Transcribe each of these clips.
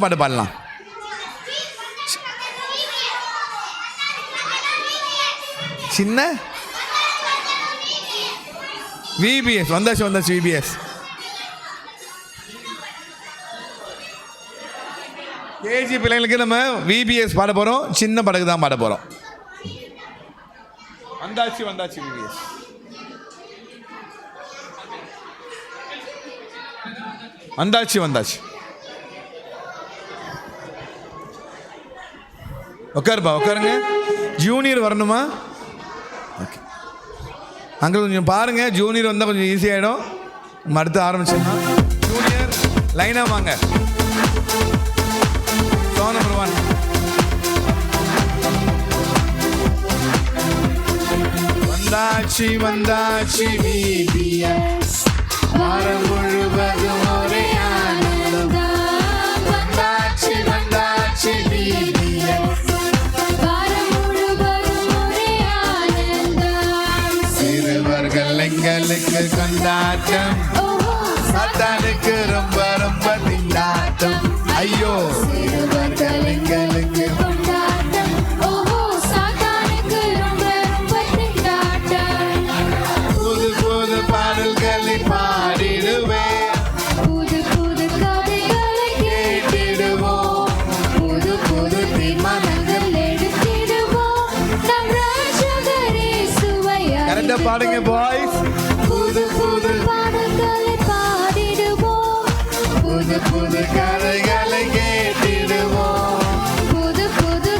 பாட்டு பாடலாம். சின்ன விபிஎஸ் வந்தாச்சு விபிஎஸ். கேஜி பிள்ளைங்களுக்கு நம்ம விபிஎஸ் பாட போகிறோம். சின்ன படகு தான் பாட போகிறோம். வந்தாச்சு விபிஎஸ். வந்தாச்சு. உட்காருங்க. ஜூனியர் வரணுமா? ஓகே, அங்கே கொஞ்சம் பாருங்க. ஜூனியர் வந்தால் கொஞ்சம் ஈஸியாகிடும். நம்ம அடுத்து ஆரம்பிச்சோம்னா ஜூனியர் லைனாக வாங்க. Song number 1. வந்தாச்சு விபிஎஸ், வாரம் முழுவதும் ஒரே ஆனந்தம். வந்தாச்சு விபிஎஸ், வாரம் முழுவதும் ஒரே ஆனந்தம். சிறுவர்கள் எங்களுக்கு கொண்டாட்டம், சாத்தானுக்கு ரொம்ப ரொம்ப திண்டாட்டம். ஐயோ, சிறுவர்கள் எங்களுக்கு கொண்டாட்டம், சாத்தானுக்கு ரொம்ப ரொம்ப திண்டாட்டம். புது பாடல்களை பாடிடுவேன், புது கதைகளை கேட்டிடுவோம், புது தீர்மானங்கள் எடுத்திடுவோம். நம் ராஜகரே சுவையா கரெக்டா பாடுங்க பாய்ஸ். புது பாடல்களை பாடிடுவோம், புது கதைகளை கேட்டிடுவோம், புது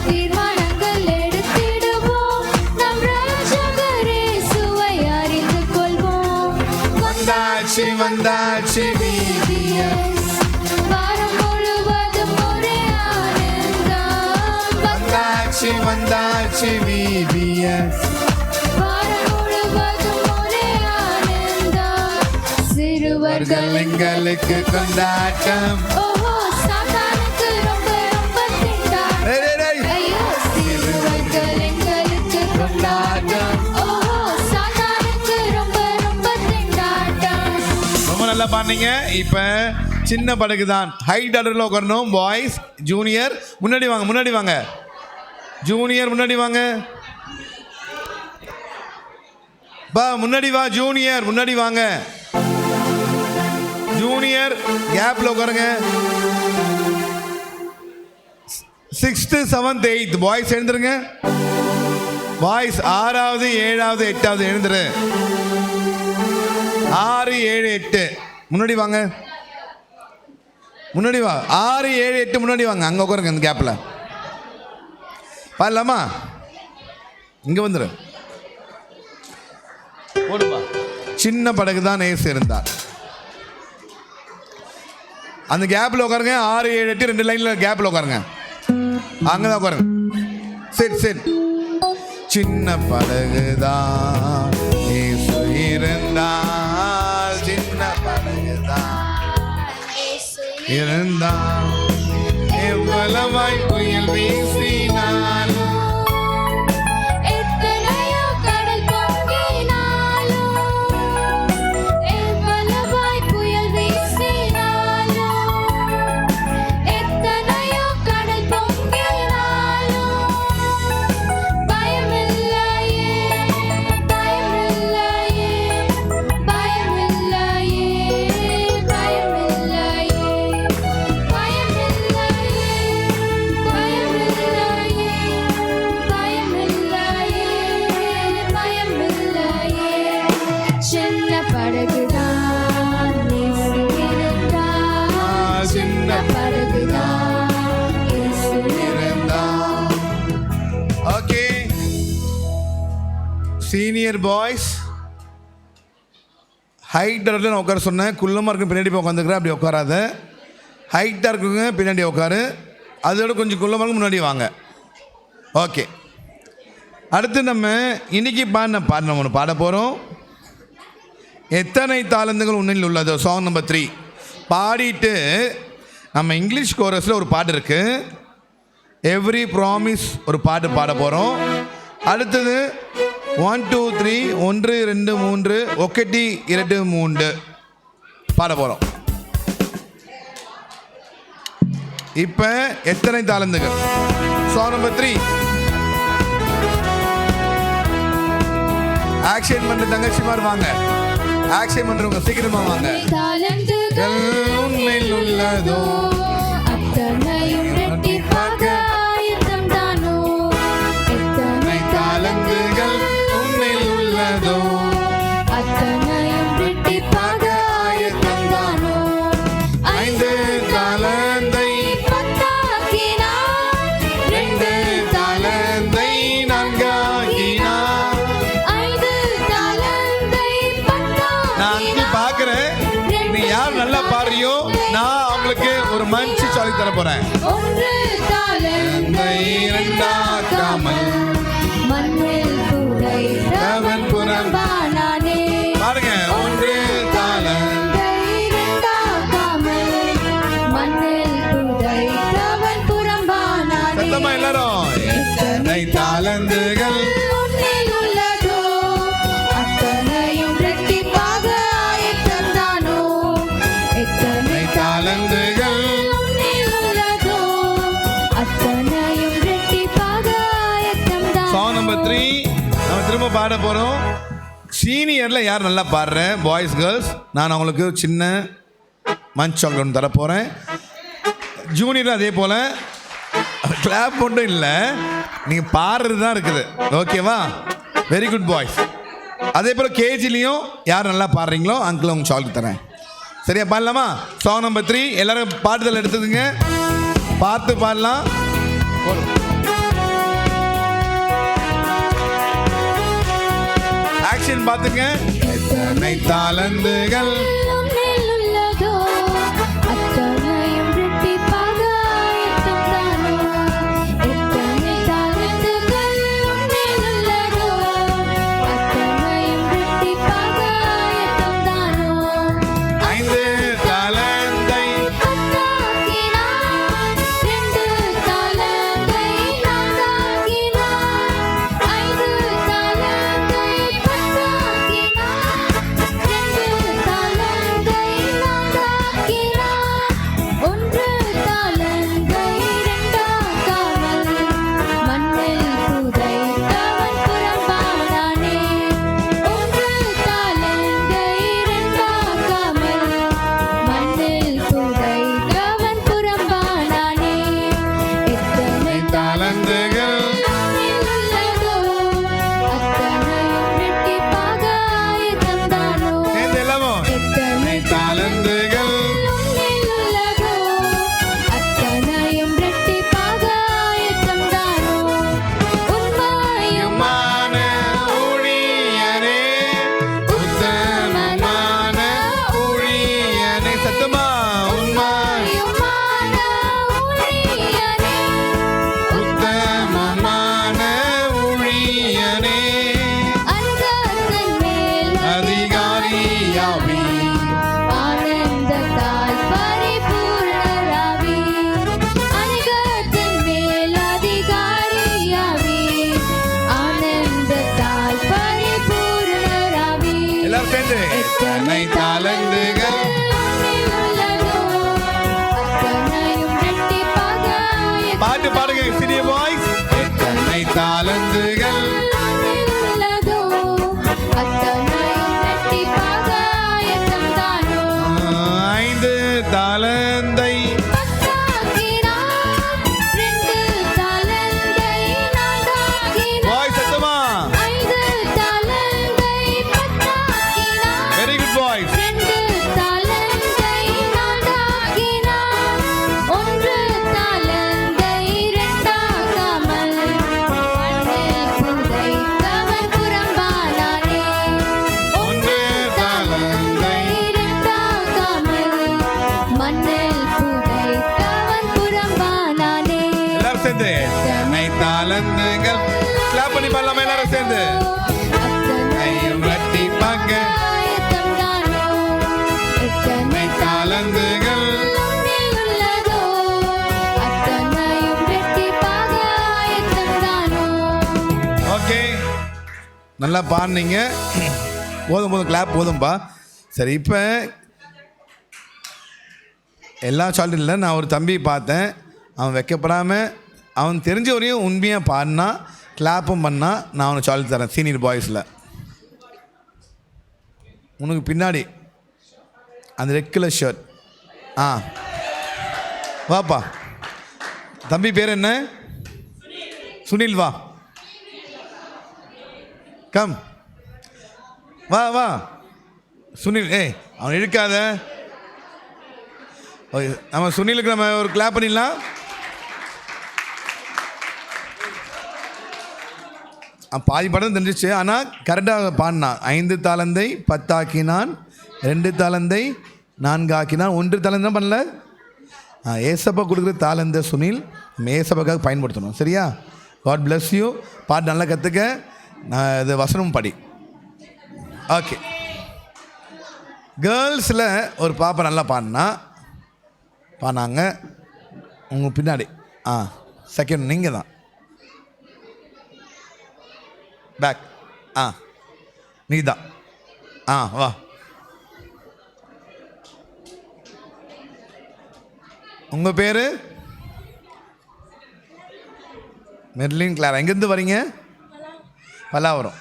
தீர்மானங்கள் எடுத்திடுவோம். நம் ராஜகரே சுவை அறிந்து கொள்வோம். வந்தாச்சு விபிஎஸ், வாரம் முழுவதும் ஒரே ஆனந்தம். வந்தாச்சு விபிஎஸ், வாரம் முழுவதும் ஒரே ஆனந்தம். சிறுவர்கள் எங்களுக்கு கொண்டாட்டம், சாத்தானுக்கு ரொம்ப ரொம்ப திண்டாட்டம். ஐயோ, சிறுவர்கள் எங்களுக்கு கொண்டாட்டம், சாத்தானுக்கு ரொம்ப ரொம்ப திண்டாட்டம். ரொம்ப நல்லா பாடுனீங்க. இப்போ சின்ன படகு தான். ஹைட் ஆர்டரில் உட்காரணும். பாய்ஸ் ஜூனியர் முன்னாடி வாங்க. ஜூனியர் முன்னாடி வாங்க. முன்னாடி வா. ஜூனியர் முன்னாடி வாங்க. ஜூனியர் கேப்ல உட்காருங்க. 6th 7th 8th பாய்ஸ் எழுந்துருங்க. பாய்ஸ் 6வது 7வது 8வது எழுந்துரு. 6 7 8 முன்னாடி வாங்க. முன்னாடி வா. 6 7 8 முன்னாடி வாங்க. அங்கே உட்காருங்க. இந்த கேப்ல பாடலாமா? இங்கே வந்துரு. போடுப்பா. சின்ன படகு தான் நேசு இருந்தார். அந்த கேப்ல உட்காருங்க. 6 7 8 2 லைன்ல கேப்ல உட்காருங்க. அங்கதான் உட்காருங்க. சரி. சின்ன படகுதான் நேசு இருந்தால், சின்ன படகுதான் இருந்தால், எவ்வளவாய் புயல் வீசினாலும், எத்தனையோ கடல் பொங்கினாலும், எவ்வளவாய் புயல் வீசினாலும், எத்தனையோ கடல் பொங்கினாலும், பயமில்லையே, பயமில்லையே, பயமில்லையே, பயமில்லையே, பயமில்லையே. சின்ன படகுதான் நேசு இருந்தால், சின்ன படகுதான் நேசு இருந்தால். ஓகே, சீனியர் பாய்ஸ் ஹைட்டாக நான் உட்கார சொன்னேன். குள்ளமாக இருக்கும் பின்னாடி போய் உட்காந்துக்கிறேன். அப்படி உட்காராத. ஹைட்டாக இருக்குங்க பின்னாடி உட்காரு. அதோட கொஞ்சம் குள்ளமாக முன்னாடி வாங்க. ஓகே, அடுத்து நம்ம இன்னைக்கு பாடின ஒன்று பாட போகிறோம். எத்தனை தாளந்துகள் உன்னில் உள்ளதோ, சாங் நம்பர் 3 பாடிட்டு நம்ம இங்கிலீஷ் கோரஸில் ஒரு பாட்டு இருக்குது. எவ்ரி ப்ராமிஸ் ஒரு பாட்டு பாட போகிறோம். அடுத்தது 1 2 3 1 2 3 1 2 3 பாட போகிறோம். இப்போ எத்தனை தாளந்துகள்? Song number 3. ஆக்ஷன் பண்ற தங்கச்சிமார் வாங்க. ஆக்ஷன் பண்றவங்க சீக்கிரமா வாங்க. தாளந்துகள் உன்னில் உள்ளதோ அத்தனையும் இரட்டிப்பாக ஆயத்தம் தானோ. எத்தனை தாளந்துகள் உன்னில் உள்ளதோ அத்தனையும் இரட்டிப்பாக ஆயத்தம் தானோ. 5 தாளந்தை 10ஆக்கினார். 2 தாளந்தை 4ஆக்கினார். 5 தாளந்தை 10ஆக்கினார். நான் அங்கே பார்க்கிறேன். நீ யார் நல்லா பாடுறியோ நான் அவங்களுக்கு ஒரு மஞ்சி சொல்லி தர போறேன். 1 தாளந்தை 2ஆக்காமல் மண்ணில் புதைத்தவன் புறம்பானானே. பாருங்க. 1 தாளந்தை சத்தமா எல்லாரும். எத்தனை தாளந்துகள் உன்னில் உள்ளதோ அத்தனையும் இரட்டிப்பாக ஆயத்தம் தானோ. எத்தனை தாளந்துகள் உன்னில் உள்ளதோ அத்தனையும் இரட்டிப்பாக ஆயத்தம் தானோ. சாங் நம்பர் 3 நம்ம திரும்ப பாட போறோம். சீனியர்ல யார் நல்லா பாடுற பாய்ஸ் கேர்ள்ஸ் நான் அவங்களுக்கு சின்ன மஞ்ச் சாக்லேட் ஒன்று தர போறேன். ஜூனியர் அதே போல கிளாப் மட்டும் இல்லை நீங்க பாடுறது தான் இருக்குது. ஓகேவா? Very good boys. அதே போல கேஜிலையும் யார் நல்லா பாடுறீங்களோ அங்கிள் உங்களுக்கு சாக்லேட் தரேன். சரியா? பாடலாமா? சாங் நம்பர் 3 எல்லாரும் பாட்டுதல் எடுத்துதுங்க. பார்த்து பாடலாம். ஆக்ஷன் பார்த்துங்க. எத்தனை தாளந்துகள் உன்னில் உள்ளதோ அத்தனையும் இரட்டிப்பாக ஆயத்தம் தானோ. எத்தனை தாளந்துகள் உன்னில் உள்ளதோ அத்தனையும் இரட்டிப்பாக ஆயத்தம் தானோ. 5 தாளந்தை 10ஆக்கினார். 2 தாளந்தை 4ஆக்கினார். 5 தாளந்தை 10ஆக்கினார். 2 தாளந்தை 4ஆக்கினார். 1 தாளந்தை 2ஆக்காமல் மண்ணில் புதைத்தவன் புறம்பானானே. 1 தாளந்தை 2ஆக்காமல் மண்ணில் புதைத்தவன் புறம்பானானே. எத்தனை தாளந்துகள் உன்னில் உள்ளதோ அத்தனையும் இரட்டிப்பாக ஆயத்தம் தானோ. சேர்ந்து எல்லாமோ. எத்தனை தாளந்துகள் உன்னில் உள்ளதோ அத்தனையும் இரட்டிப்பாக ஆயத்தம் தானோ. உண்மையும் மான ஊழியனே உத்தமமான ஊழியனே. சத்தமா. உண்மை உண்மையுமான ஊழியனே. உத்தமமான ஊழியனே. அங்கத்தின் மேல் அதிகாரியாவி ஆனந்தத்தால் பரிபூரணராவி. அங்கத்தின் மேல் அதிகாரியாவி ஆனந்தத்தால் பரிபூரணராவி. எல்லாரும் சேர்ந்து. எத்தனை தாளந்துகள் உன்னில் உள்ளதோ அத்தனையும் இரட்டிப்பாக ஆயத்தம் பாட்டு பாடுங்க சிறிய பாய்ஸ். எத்தனை தாளந்துகள் உன்னில் உள்ளதோ அத்தனையும் இரட்டிப்பாக ஆயத்தம் தானோ. 5 தாளந்தை 10ஆக்கினார். 2 தாளந்தை 4ஆக்கினார். பாய் சத்தமா. 5 தாளந்தை 10ஆக்கினார். Very good boys. 2 தாளந்தை 4ஆக்கினார். 1 தாளந்தை 2ஆக்காமல் மண்ணில் புதைத்தவன் புறம்பானானே. 1 தாளந்தை 2ஆக்காமல் மண்ணில் புதைத்தவன் புறம்பானானே. எல்லாரும் சேர்ந்து. எத்தனை தாளந்துகள் கிளாப் பண்ணி பாடலாமா எல்லாரும் சேர்ந்து? அத்தனையும் இரட்டிப்பாக ஆயத்தம் தானோ. எத்தனை தாளந்துகள் உன்னில் உள்ளதோ அத்தனையும் இரட்டிப்பாக ஆயத்தம் தானோ. ஓகே நல்லா பாடுனீங்க. போதும் கிளாப் போதும்பா. சரி இப்போ எல்லா சால்ட்டும் இல்லை, நான் ஒரு தம்பி பார்த்தேன், அவன் வைக்கப்படாமல் அவன் தெரிஞ்ச வரையும் உண்மையாக பாடினா கிளாப்பும் பண்ணா நான் அவனுக்கு சால்ட் தரேன். சீனியர் பாய்ஸில் உனக்கு பின்னாடி அந்த ரெட் கலர் ஷர்ட். வாப்பா, தம்பி பேர் என்ன? சுனில். வா, கம், வா வா சுனில். அவன் இழுக்காத. நம்ம சுனிலுக்கு நம்ம ஒரு கிளாப் பண்ணிடலாம். பாதி படம் தெரிஞ்சிச்சு, ஆனால் கரெக்டாக பாடினான். 5 தாலந்தை 10 ஆக்கினான், 2 தாலந்தை 4 ஆக்கினான், 1 தாலந்தை தான் பண்ணல. ஏசப்பா கொடுக்குற தாளந்த சுனில் நம்ம ஏசப்பாக்காக பயன்படுத்தணும். சரியா? God bless you. பாட்டு நல்லா கற்றுக்க. நான் இது வசனமும் படி. ஓகே. கேர்ள்ஸில் ஒரு பாப்பா நல்லா பாடினாங்க. உங்கள் பின்னாடி செகண்ட் நீங்கள் தான். பேக் நீ தான். வா. உங்கள் பேர்? Merlin Clara. எங்கேருந்து வரீங்க? பல்லாவரம்.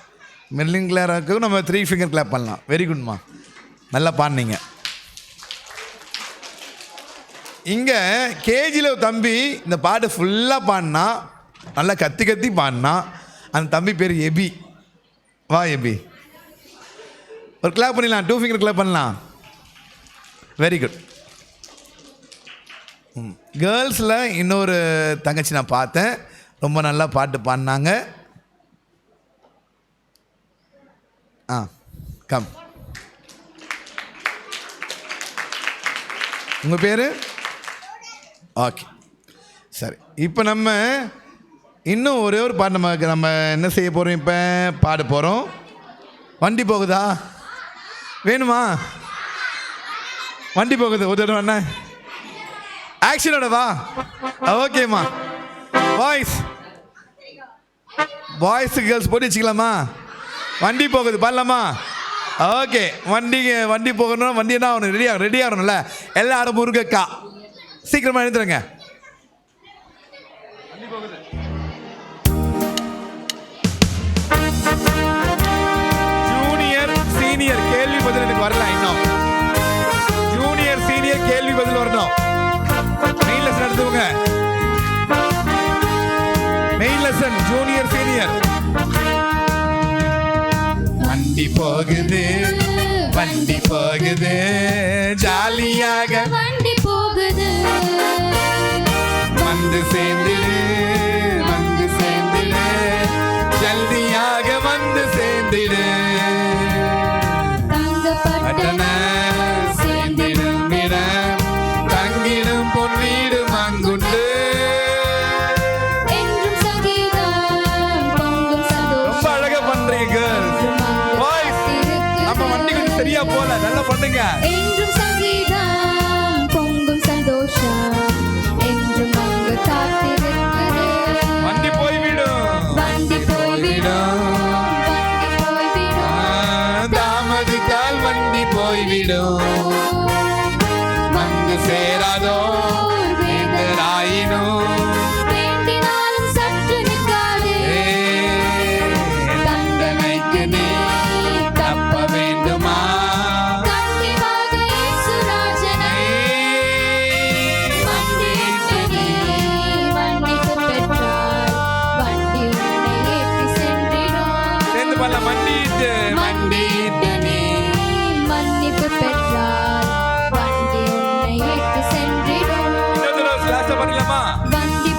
மெர்லின் கிளாராவுக்கு நம்ம 3 ஃபிங்கர் கிளாப் பண்ணலாம். வெரி குட்மா, நல்லா பாடினீங்க. இங்கே கேஜியில் தம்பி இந்த பாட்டு ஃபுல்லாக பாடினா, நல்லா கத்தி பாடினா. அந்த தம்பி பேர் எபி. வா எபி, ஒரு கிளாப் பண்ணிடலாம். 2 ஃபிங்கர் கிளாப் பண்ணலாம். Very good. கேர்ள்ஸில் இன்னொரு தங்கச்சி நான் பார்த்தேன், ரொம்ப நல்லா பாட்டு பாடினாங்க. கம். உங்கள் பேர்? ஓகே, சரி. இப்போ நம்ம இன்னும் ஒரே ஒரு பாட்டு நம்ம என்ன செய்ய போகிறோம்? இப்போ பாட போகிறோம். வண்டி போகுதா? வேணுமா? வண்டி போகுது. ஒரு தடவை என்ன ஆக்ஷனோட வா. ஓகேம்மா. பாய்ஸ் கேர்ள்ஸ் போட்டு வச்சுக்கலாமா? வண்டி போகுது பாடலாமா? ஓகே. வண்டி போகணும். வண்டி என்ன ஆகணும்? ரெடி ஆகணும்ல. எல்லாரும் முருங்கக்கா சீக்கிரமாக எழுந்துருங்க. ஜூனியர் சீனியர் கேள்வி பதில் எனக்கு வரல இன்னும். ஜூனியர் சீனியர் கேள்வி பதில் வரணும். மெயின் லெசன் எடுத்துவங்க. Main lesson junior senior. வண்டி போகுது, வண்டி போகுது, ஜாலியாக வண்டி போகுது. வந்து சேர்ந்துடு, வந்து சேர்ந்துடு, ஜல்தியாக வந்து சேர்ந்துடு. தங்கப்பட்டன சேர்ந்திடும் இடம், தங்கிடும் பொன் வீடு மங்குண்டு. என்றும் சங்கீதம் பொங்கும் சந்தோஷம். ரொம்ப அழகா பண்றீங்க பாய்ஸ். நம்ம வண்டி கொஞ்சம் சரியா போல, நல்லா பண்ணுங்க. என்றும் சங்கீதம் பொங்கும் சந்தோஷம். என்றும் அங்கு காத்திருக்கிறது. வண்டி போய்விடும், வண்டி போய்விடும், வண்டி போய்விடும். தாமதித்தால் வண்டி போய்விடும். வந்து சேராதோ வேந்தராயினும், வேண்டினாலும் சற்று நிற்காதே. தண்டனைக்கு நீ தப்ப வேண்டுமா? கண்டிப்பாக இயேசுராஜனை மண்டியிட்டு நீ மன்னிப்பு பெற்றாய். வண்டி உன்னை ஏற்றி சென்றிடும். சேர்ந்து பண்ணலாம். மண்டிட்டு மண்டிட்டு நீ மன்னிப்பு பெற்றாய். வண்டி உன்னை ஏற்றி சென்றிடும். இன்னொரு லாஸ்ட் பண்ணலாமா? வண்டி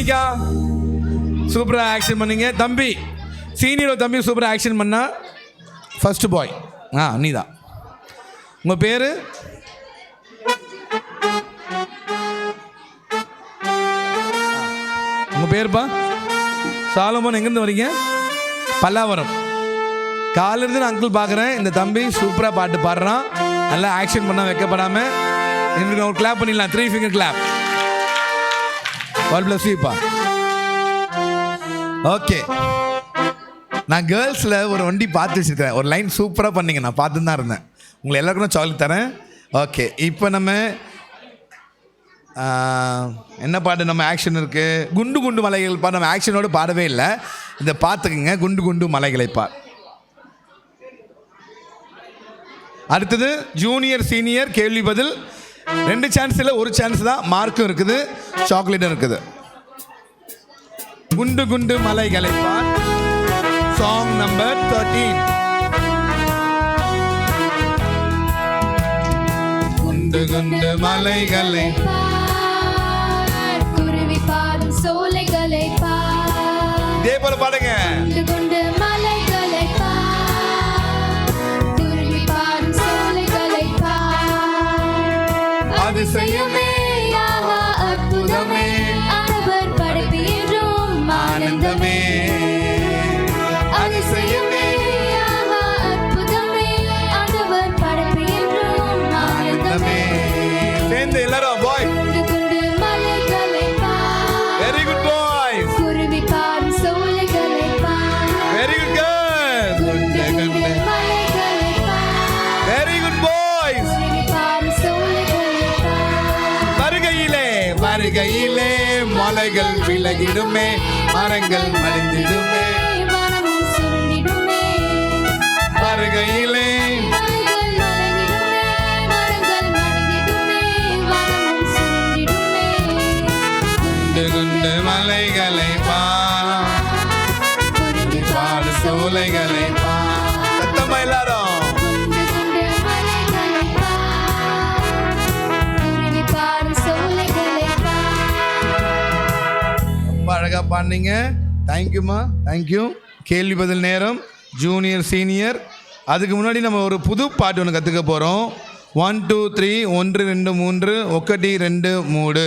மோனிகா சூப்பராக ஆக்ஷன் பண்ணீங்க. தம்பி சீனியர் தம்பி சூப்பராக ஆக்ஷன் பண்ணா. ஃபர்ஸ்ட் பாய் நீ தான். உங்கள் பேர்? உங்கள் பேருப்பா? சாலமோன். எங்கேருந்து வரீங்க? பல்லாவரம். காலிலிருந்து நான் அங்கிள் பார்க்குறேன். இந்த தம்பி சூப்பராக பாட்டு பாடுறான். நல்லா ஆக்ஷன் பண்ணால் வைக்கப்படாமல் எங்களுக்கு ஒரு கிளாப் பண்ணிடலாம். 3 finger clap. God bless you பா. ஓகே, நான் கேர்ள்ஸில் ஒரு வண்டி பார்த்து வச்சுருக்கிறேன். ஒரு லைன் சூப்பராக பண்ணீங்க. நான் பார்த்து தான் இருந்தேன். உங்களை எல்லாருக்கும் சாக்லேட் தரேன். ஓகே, இப்போ நம்ம என்ன பாட்டு நம்ம ஆக்ஷன் இருக்குது? குண்டு குண்டு மலைகள் பாடு. நம்ம ஆக்ஷனோடு பாடவே இல்லை. இதை பார்த்துக்குங்க. குண்டு குண்டு மலைகளை பார். அடுத்தது ஜூனியர் சீனியர் கேள்வி பதில். 2 சான்ஸ் இல்லை, 1 சான்ஸ் தான். மார்க்கும் இருக்குது, சாக்லேட்டும் இருக்குது. குண்டு குண்டு மலைகளை பார். Song number 13. குண்டு குண்டு மலைகளை பார், குருவி பாடும் சோலைகளை பார். இதே போல பாடுங்க. குண்டு குண்டு மலைகளை பார், குருவி பாடும் சோலைகளை பார். அதிசயமே, ஆஹா அற்புதமே, ஆண்டவர் படைப்பு என்றும் ஆனந்தமே. அதிசயமே, ஆஹா அற்புதமே, ஆண்டவர் படைப்பு என்றும் ஆனந்தமே. சேர்ந்து எல்லாரும் பாய். குண்டு குண்டு மலைகளை பார், வெரி குட் பாய்ஸ். குருவி பாடும் சோலைகளை பார். Very good girls. குண்டு குண்டு மலைகளை பார், வெரி குட் பாய்ஸ். குருவி பாடும் சோலைகளை பார். வருகையிலே வருகையிலே மலைகள் விலகிடுமே, மரங்கள் மடிந்திடுமே. வானமும் சுருண்டிடுமே, வருகையிலே மலைகள் மலர்ந்திடுமே, மரங்கள் மடிந்திடுமே, வானமும் சுருண்டிடுமே. குண்டு குண்டு மலைகளை பார், குருவி பாடு சோலைகளை பார். சத்தமா எல்லாரும். குண்டு குண்டு மலைகளை பார், குருவி பாடும் சோலைகளை பார். ரொம்ப அழகா பாடுனீங்க. தேங்க்யூமா, தேங்க்யூ. கேள்வி பதில் நேரம். Junior senior. அதுக்கு முன்னாடி நம்ம ஒரு புது பாட்டு ஒன்று கற்றுக்க போகிறோம். 1 2 3 1 2 3 1 2 3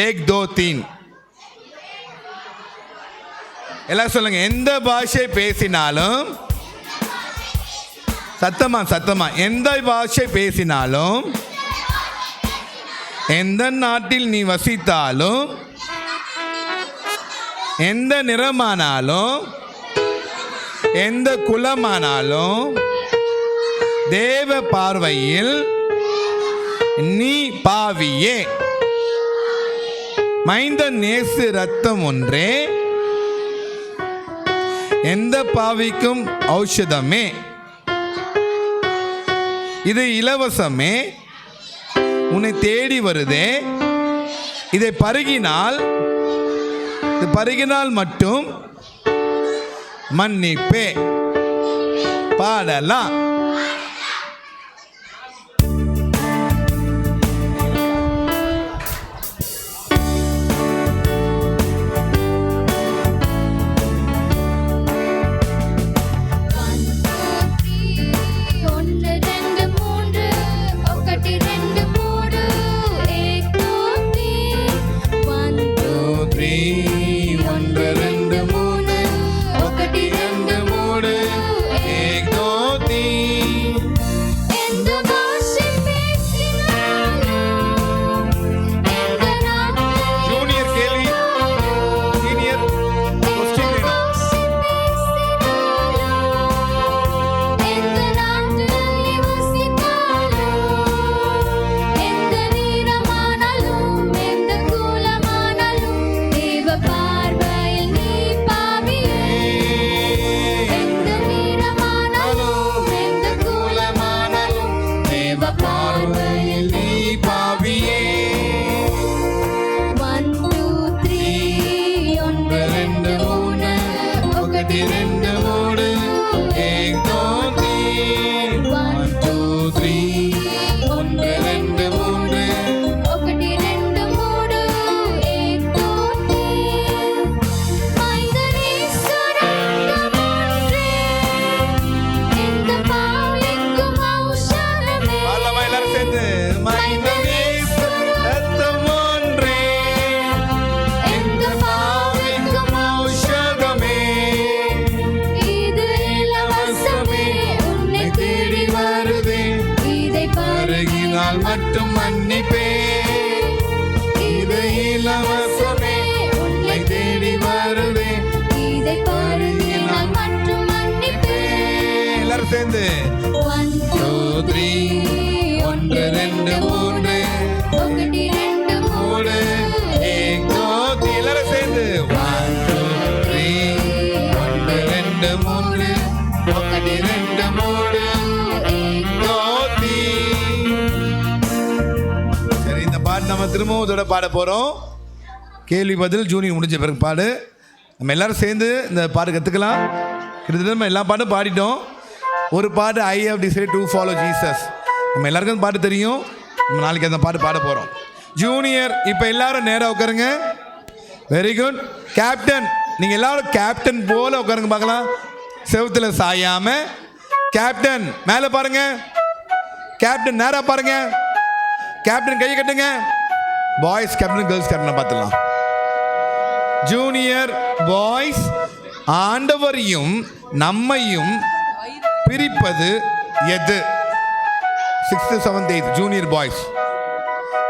1 2 3. எல்லாம் சொல்லுங்க. எந்த பாஷை பேசினாலும் சத்தமா சத்தமா, எந்த பாஷை பேசினாலும், எந்த நாட்டில் நீ வசித்தாலும், எந்த நிறமானாலும், எந்த குலமானாலும், தேவ பார்வையில் நீ பாவியே. மைந்தன் நேசு ரத்தம் ஒன்றே, எந்த பாவிக்கும் ஔஷதமே. இது இலவசமே, உன்னை தேடி வருதே. இதை பருகினால், இது பருகினால் மட்டும் மன்னிப்பே. பாடலாம். ஒன்று ரெண்டு மூன்று ఒకటి రెండు మూడు एक दो तीन 1 2 3 1 2 3 ఒకటి రెండు మూడు 1 2 3 மட்டும் மன்னிப்பே, இது இலவசமே, உன்னை தேடி வருவே, இதை பாருங்கள் மட்டும் மன்னிப்பே. எல்லாரும் சேர்ந்து 1 2 3 1 2 3 1 2 3 एक दो तीन எல்லாரும் சேர்ந்து 1 2 3 1 2 3 1 2 3 एक दो तीन. சரி, இந்த பாட்டு நம்ம திரும்பவும் இதோட பாட போறோம். கேள்வி பதில் ஜூனியர் முடிஞ்ச பிறகு பாடு. நம்ம எல்லாரும் சேர்ந்து இந்த பாட்டு கற்றுக்கலாம். கிட்டத்தட்ட நம்ம எல்லா பாட்டும் பாடிட்டோம். ஒரு பாட்டு I have decide to follow Jesus, நம்ம எல்லாருக்கும் பாட்டு தெரியும். நம்ம நாளைக்கு அந்த பாட்டு பாட போகிறோம். ஜூனியர் இப்போ எல்லாரும் நேராக உட்காருங்க. Very good. கேப்டன், நீங்கள் எல்லாரும் கேப்டன் போல உட்காருங்க பார்க்கலாம். செவுத்துல சாயாம. கேப்டன் மேலே பாருங்க. கேப்டன் நேராக பாருங்க. கேப்டன் கையை கட்டுங்க. பாய்ஸ் கேப்டன், கேர்ள்ஸ் கேப்டன் பார்த்துடலாம். ஜூனியர் பாய்ஸ், ஆண்டவரையும் நம்மையும் பிரிப்பது எது? 6th 7th 8th junior boys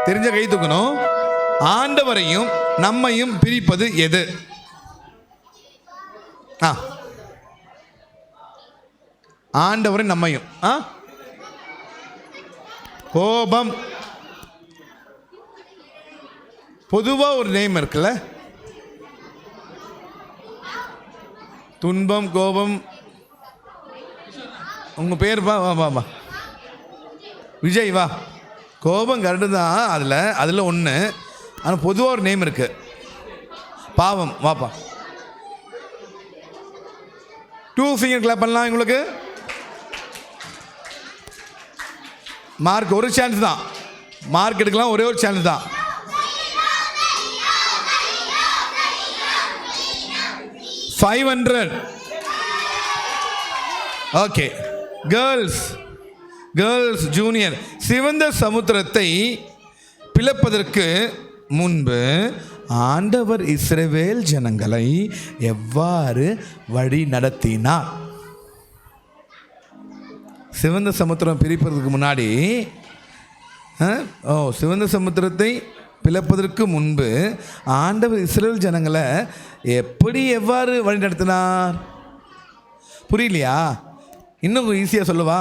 தெரிஞ்ச கை தூக்கணும். ஆண்டவரையும் நம்மையும் பிரிப்பது எது? ஆண்டவரை நம்மையும். கோபம். பொதுவா ஒரு நேம் இருக்குல்ல, துன்பம், கோபம். உங்க பேர் வா வா வா வா விஜய் வா. கோபம் கரெக்டு தான், அதில் ஒன்று. ஆனால் பொதுவாக ஒரு நேம் இருக்கு, பாவம். வாப்பா. 2 finger கிளாப் பண்ணலாம். உங்களுக்கு மார்க் ஒரு சான்ஸ் தான். மார்க் எடுக்கலாம், ஒரே ஒரு சான்ஸ் தான். $500. ஓகே. கேர்ள்ஸ் ஜூனியர், சிவந்த சமுத்திரத்தை பிளப்பதற்கு முன்பு ஆண்டவர் இஸ்ரவேல் ஜனங்களை எவ்வாறு வழி நடத்தினார்? சிவந்த சமுத்திரம் பிரிப்பதற்கு முன்னாடி, சிவந்த சமுத்திரத்தை பிளப்பதற்கு முன்பு ஆண்டவர் இஸ்ரவேல் ஜனங்களை எவ்வாறு வழி நடத்தினார்? புரியலையா? இன்னும் ஈஸியாக சொல்லுவா.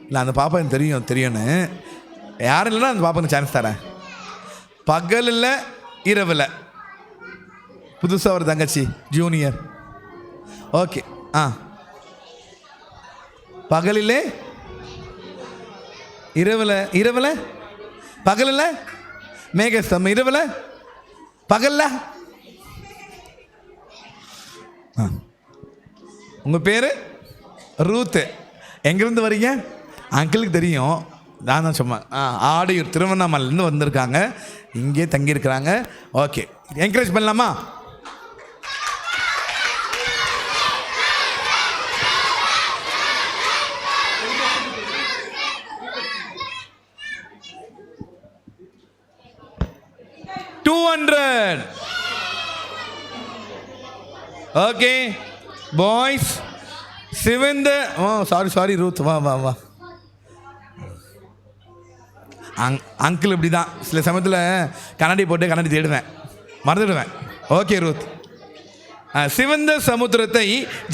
இல்லை, அந்த பாப்பா எனக்கு தெரியும்னு யாரும் இல்லைன்னா அந்த பாப்பாக்கு சான்ஸ் தரேன். பகலில் இரவில். புதுசாக ஒரு தங்கச்சி ஜூனியர். ஓகே. பகலிலே இரவில் பகலில் மேகஸ்தம், இரவில் பகல்ல. உங்கள் பேர் ரூத்து. எங்கேருந்து வரீங்க? அங்கிளுக்கு தெரியும், நான் தான் சும்மா. ஆடையூர் திருவண்ணாமலையிலேருந்து வந்திருக்காங்க, இங்கே தங்கியிருக்கிறாங்க. ஓகே, என்கரேஜ் பண்ணலாமா? $200. ஓகே பாய்ஸ், சிவந்த சாரி ரூத், வா வா வா. அங்கிள் இப்படி தான் சில சமயத்தில் கண்ணாடி போட்டு கண்ணாடி தேடுவேன், மறந்துடுவேன். Okay Ruth. சிவந்த சமுத்திரத்தை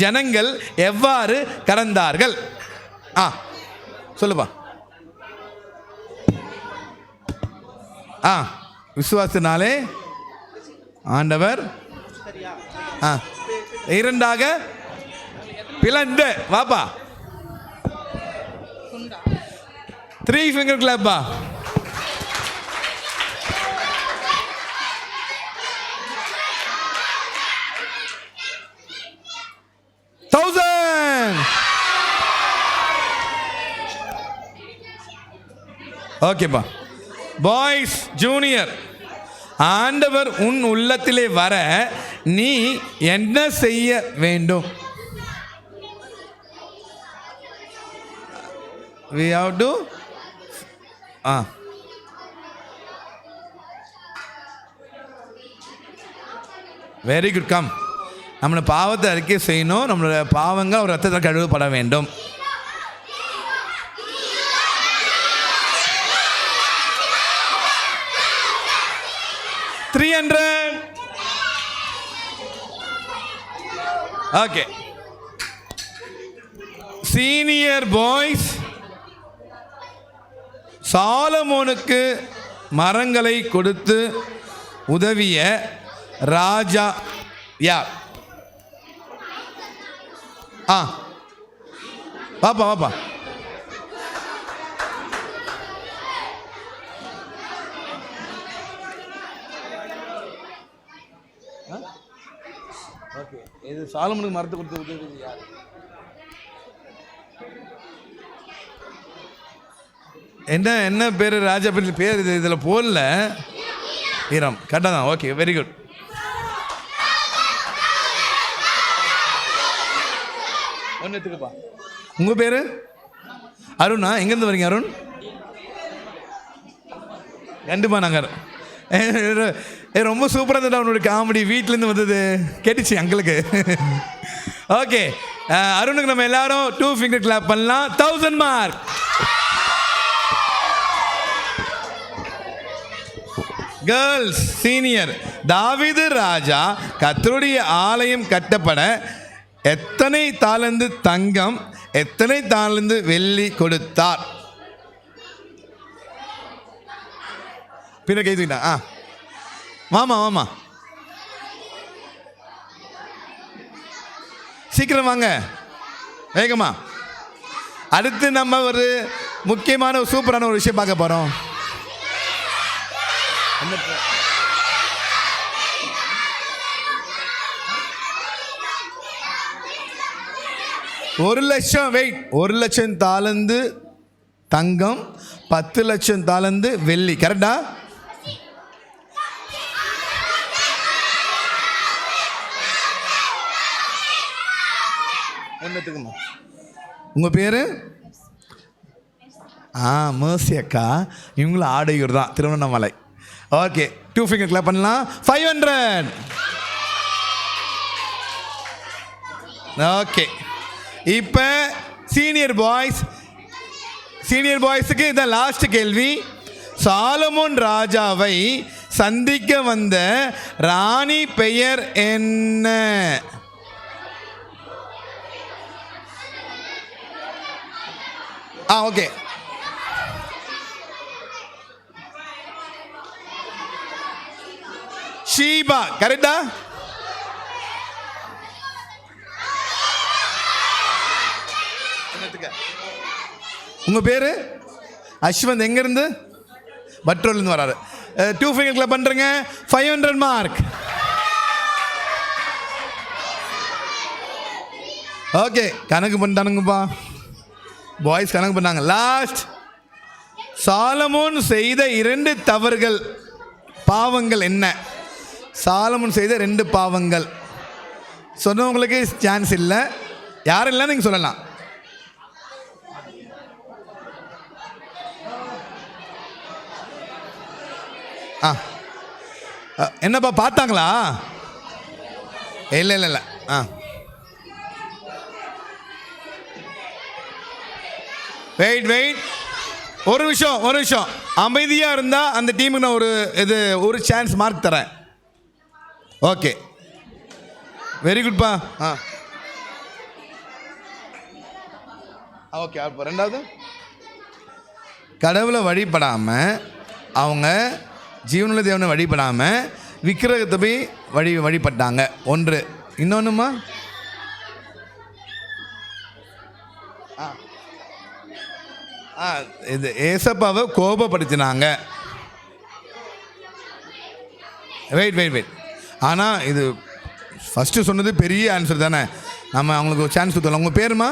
ஜனங்கள் எவ்வாறு கடந்தார்கள்? சொல்லுப்பா. விசுவாசத்தினாலே ஆண்டவர் இரண்டாக பிளந்து. வாப்பா. 3 finger clap பா. ஓகேப்பா. பாய்ஸ் ஜூனியர், ஆண்டவர் உன் உள்ளத்திலே வர நீ என்ன செய்ய வேண்டும்? we have to very good. Come. நம்மளோட பாவத்தை அறிக்கை செய்யணும். நம்மளோட பாவங்கள் ஒரு ரத்தத்தில் கழுவப்பட வேண்டும். 300. ஓகே, சீனியர் பாய்ஸ் சாலமோனுக்கு மரங்களை கொடுத்து உதவிய ராஜா யார்? வாப்பா. ஓகே, இது சாலமோனுக்கு மரத்தை கொடுத்து உதவியது யார்? என்ன பேர்? ராஜா பேர் இதில் போடல. ஈரம் கரெக்டாக தான். Okay, very good. ஒன்று எடுத்துக்கப்பா. உங்கள் பேர் அருணா? எங்கேருந்து வரீங்க அருண்? கண்டிப்பா நகர். ரொம்ப சூப்பராக இருந்தது அவனோட காமெடி. வீட்டிலேருந்து வந்தது கேட்டுச்சு அங்களுக்கு. ஓகே, அருணுக்கு நம்ம எல்லாரும் 2 finger clap பண்ணலாம். 1000 மார்க். Girls senior. தாவீது ராஜா கர்த்தருடைய ஆலயம் கட்டப்பட எத்தனை தாலந்து தங்கம், எத்தனை தாலந்து வெள்ளி கொடுத்தார்? பின்ன கேட்டுக்கிட்டா. வாமா சீக்கிரம் வாங்க, வேகமா. அடுத்து நம்ம ஒரு முக்கியமான சூப்பரான ஒரு விஷயம் பார்க்க போறோம். 1 லட்சம் வெயிட். 1 லட்சம் தாலந்து தங்கம், 10 லட்சம் தாலந்து வெள்ளி. கரெக்டா? உங்க பேரு? மேர்சி அக்கா. இவங்களும் ஆடையூர் தான், திருவண்ணாமலை. ஓகே, 2 finger clap பண்ணலாம். 500. ஓகே, இப்போ சீனியர் பாய்ஸுக்கு இதான் லாஸ்ட் கேள்வி. சாலமோன் ராஜாவை சந்திக்க வந்த ராணி பெயர் என்ன? ஓகே, ஷீபா. கரெக்டா? உங்க பேரு? அஸ்வந்த். எங்க இருந்து? பட்ரோல இருந்து வராரு. 2 finger clap பண்றீங்க. 500 மார்க். ஓகே, கணக்கு பண்ணிட்டானுங்கப்பா பாய்ஸ், கணக்கு பண்ணாங்க. லாஸ்ட், சாலமோன் செய்த 2 தவறுகள், பாவங்கள் என்ன? சாலமோன் செய்த 2 பாவங்கள் சொன்னவங்களுக்கு சான்ஸ் இல்லை. யாரும் இல்லை, நீங்கள் சொல்லலாம். என்னப்பா பார்த்தாங்களா? இல்லை. வெயிட். ஒரு நிமிஷம் அமைதியாக இருந்தால் அந்த டீமுக்கு நான் ஒரு சான்ஸ் மார்க் தரேன். ஓகே, வெரி குட்பா. ஓகே, அப்போ 2வது, கடவுளை வழிபடாமல், அவங்க ஜீவனுள்ள தேவனை வழிபடாமல் விக்கிரகத்தை போய் வழிபட்டாங்க. 1. இன்னொன்றுமா? இது ஏசப்பாவை கோபப்படுத்தினாங்க. வெயிட். ஆனால் இது ஃபஸ்ட்டு சொன்னது பெரிய ஆன்சர் தானே. நம்ம அவங்களுக்கு ஒரு சான்ஸ் கொடுத்தோம். உங்கள் பேருமா?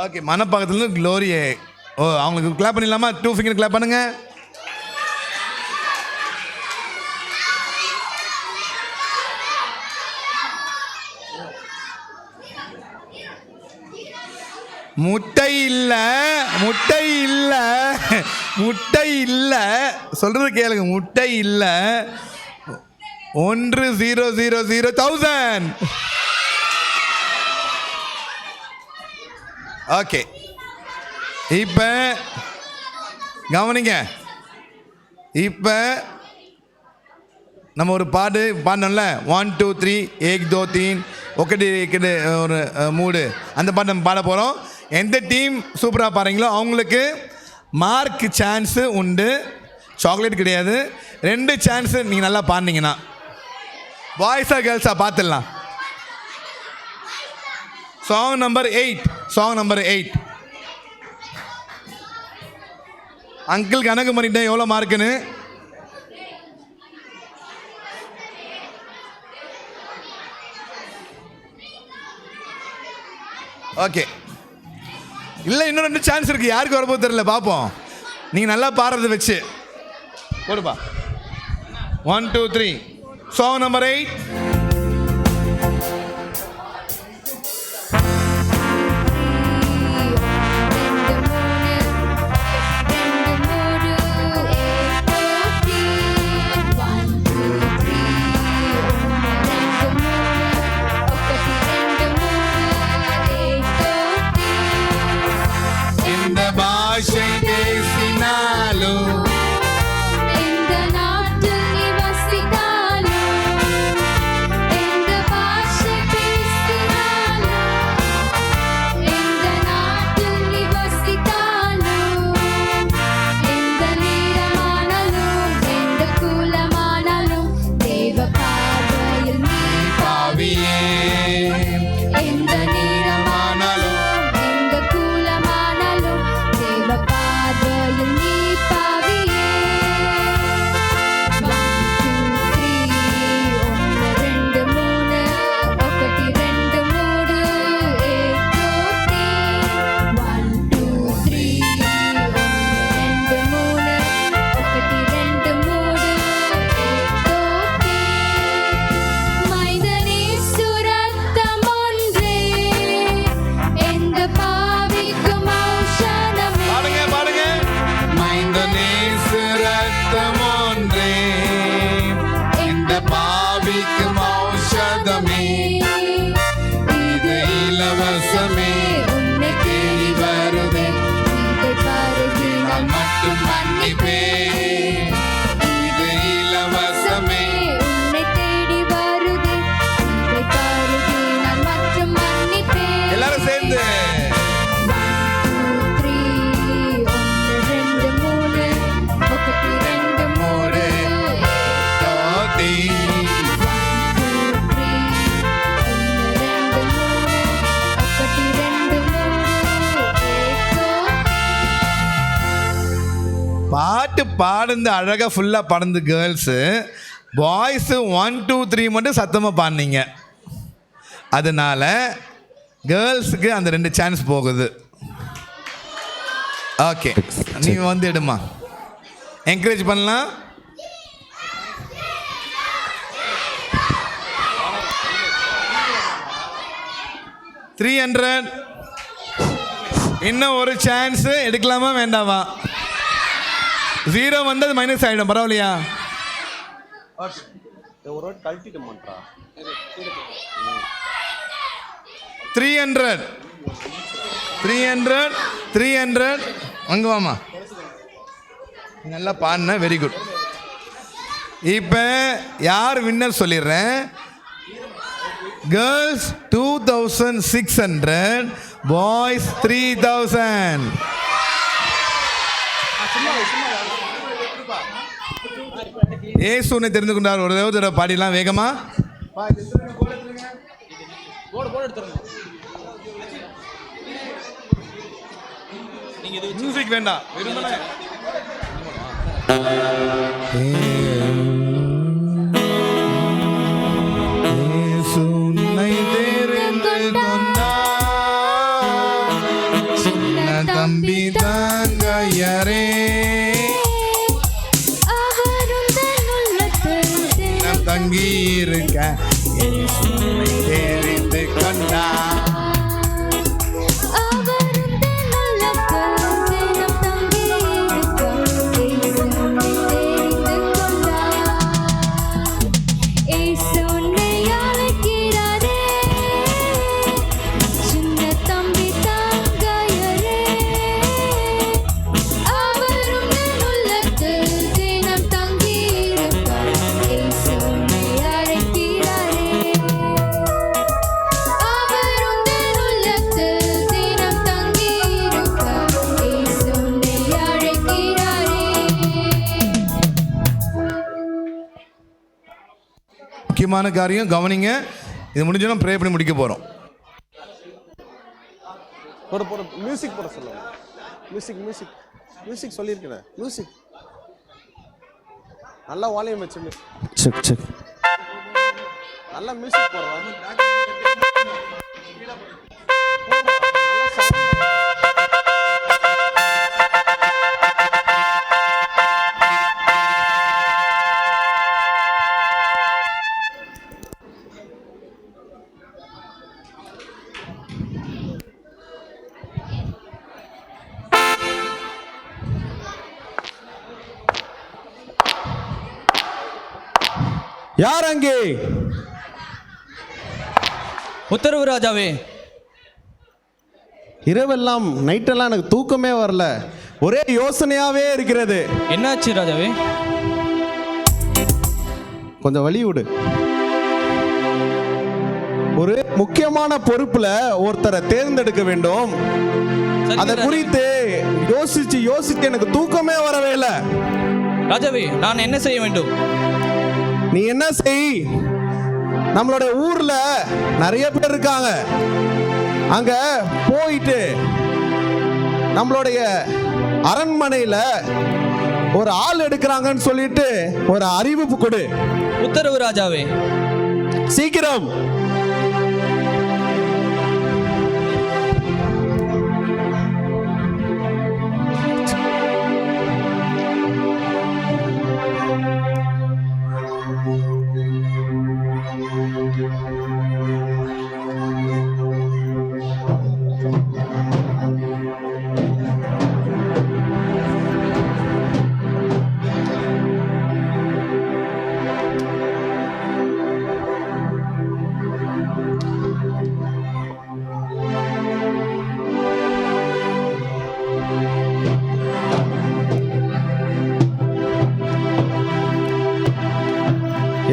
ஓகே, மனப்பாக்கத்துலேருந்து க்ளோரியே. அவங்களுக்கு கிளாப் பண்ணிடலாமா? 2 finger clap பண்ணுங்க. முட்டை இல்லை சொல்றது கேளுங்க. முட்டை இல்லை. 1,000,000. ஓகே, இப்போ கவனிங்க. இப்போ நம்ம ஒரு பாடணும்ல 1 2 3 1 2 3 ఒకటి ఇక్కడ ஒரு 3 அந்த பாட்டு நம்ம பாட போகிறோம். எந்த டீம் சூப்பராக பாடுறீங்களோ அவங்களுக்கு மார்க் சான்ஸு உண்டு, சாக்லேட் கிடையாது. 2 சான்ஸு நீங்கள் நல்லா பாடினீங்கன்னா பாய்ஸா கேர்ள்ஸாக பார்த்துடலாம். சாங் நம்பர் 8 அங்கிள் கணக்கு பண்ணிட்டேன் எவ்வளோ மார்க்குன்னு. ஓகே, இல்லை இன்னும் 2 சான்ஸ் இருக்குது. யாருக்கு வரப்போ தெரியல, பார்ப்போம். நீங்கள் நல்லா பாடுறத வச்சு போடுப்பா. 1 2 3 சாங் நம்பர் 8. பாட்டு பாடுந்து அழகாக ஃபுல்லாக பாடுந்து கேர்ள்ஸு. பாய்ஸு 1 2 3 மட்டும் சத்தமாக பாடினீங்க. அதனால் கேர்ள்ஸுக்கு அந்த 2 சான்ஸ் போகுது. ஓகே, நீங்கள் வந்து எடுமா, என்கரேஜ் பண்ணலாம். $300. இன்னும் ஒரு சான்ஸு எடுக்கலாமா வேண்டாமா? 0 வந்து அது மைனஸ் ஆகிடும், பரவாயில்லையா? ஒரு 300 அங்கே வாமா. நல்லா பாடின, வெரி குட். இப்போ யார் வின்னர் சொல்லிடுறேன். Girls 2600, boys 3000. ஏசுனை தெரிந்து கொண்டார். ஒரு தடவை பாடிடலாம் வேகமா. மியூசிக் வேண்டாம். தம்பி தாங்கயரே தங்கி இருக்க தெரிந்து கொண்டா. முக்கியமான காரியம், கவனிங்க. இது முடிஞ்சோன்னா ப்ரே பண்ணி முடிக்க போகிறோம். போட மியூசிக் போட சொல்லுங்க. மியூசிக் சொல்லியிருக்கிறேன். மியூசிக் நல்லா வால்யூம் வச்சு செக் நல்லா மியூசிக் போடுறேன். யார் அங்கே? உத்தரவு ராஜாவே. இரவெல்லாம் நைட்டெல்லாம் எனக்கு தூக்கமே வரல, ஒரே யோசனையாவே இருக்கிறது. என்னாச்சு ராஜாவே? கொஞ்சம் வழி விடு. ஒரு முக்கியமான பொறுப்புல ஒருத்தரை தேர்ந்தெடுக்க வேண்டும். அதை குறித்து யோசிச்சு எனக்கு தூக்கமே வரவே இல்லை. ராஜாவே, நான் என்ன செய்ய வேண்டும்? நீ என்ன செய், நம்மளோட ஊர்ல நிறைய பேர் இருக்காங்க, அங்க போயிட்டு நம்மளுடைய அரண்மனையில ஒரு ஆள் எடுக்கிறாங்கன்னு சொல்லிட்டு ஒரு அறிவிப்பு கொடு. உத்தரவு ராஜாவே. சீக்கிரம்.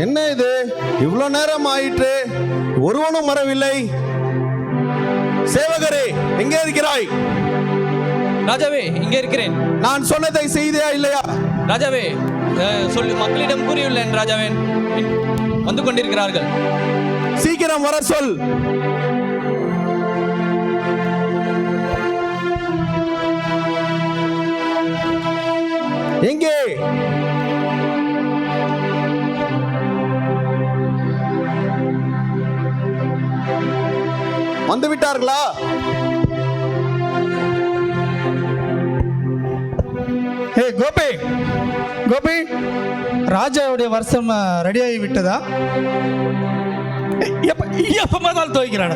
என்ன இது, இவ்வளவு நேரம் ஆயிற்று, ஒருவனும் வரவில்லை. சேவகரே, எங்கே இருக்கிறாய்? ராஜாவே, இங்கே இருக்கிறேன். நான் சொன்னதை செய்தா இல்லையா? ராஜாவே, சொல்லி மக்களிடம் கூறியுள்ளேன். ராஜாவே, வந்து கொண்டிருக்கிறார்கள். சீக்கிரம் வர சொல். எங்கே? வந்து விட்டார்களா? ஹே கோபி, கோபி, ராஜாவுடைய வருஷம் ரெடி ஆகி விட்டதா? எப்பமாதான் துவைக்கிறான்.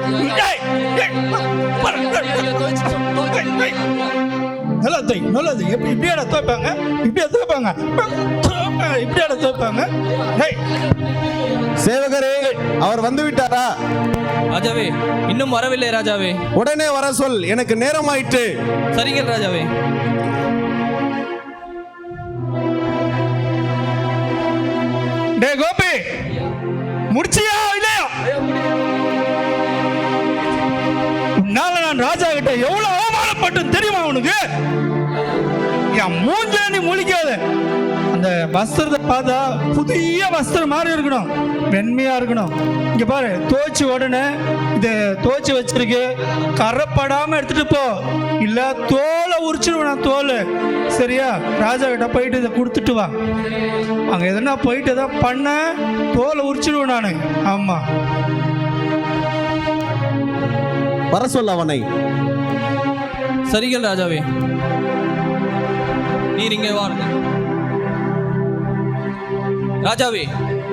நல்லா துவை, நல்லா துவை. இப்படியாட துவைப்பாங்க, இப்படியா துவைப்பாங்க, இப்படியாட துவைப்பாங்க. சேவகரே, அவர் வந்து விட்டாரா? ராஜாவே, இன்னும் வரவில்லை. ராஜாவே, உடனே வர சொல், எனக்கு நேரம் ஆயிற்று. சரிங்க ராஜாவே. டே கோபி, முடிச்சியா இல்லையா? உன்னால நான் ராஜா கிட்ட எவ்வளவு அவமானப்பட்டேன் தெரியுமா உனக்கு? என் மூஞ்ச நீ முழிக்காத. அந்த வஸ்திரத்தை பார்த்தா புதிய வஸ்திரம் மாதிரி இருக்கணும், வெண்மையா இருக்கணும். இங்க பாரு, துவைச்சு உடனே இதை துவைச்சு வச்சிருக்கு, கரைப்படாம எடுத்துட்டு போ, இல்ல தோலை உரிச்சிடுவேன் நான், தோல். சரியா? ராஜா கிட்ட போயிட்டு இதை கொடுத்துட்டு வா. அங்க எதனா போயிட்டு எதாவது பண்ண தோலை உரிச்சிடுவேன் நானு. ஆமா, வர சொல் அவனை. சரிகள் ராஜாவே. நீர் இங்கே வாருங்கள். ராஜாவே,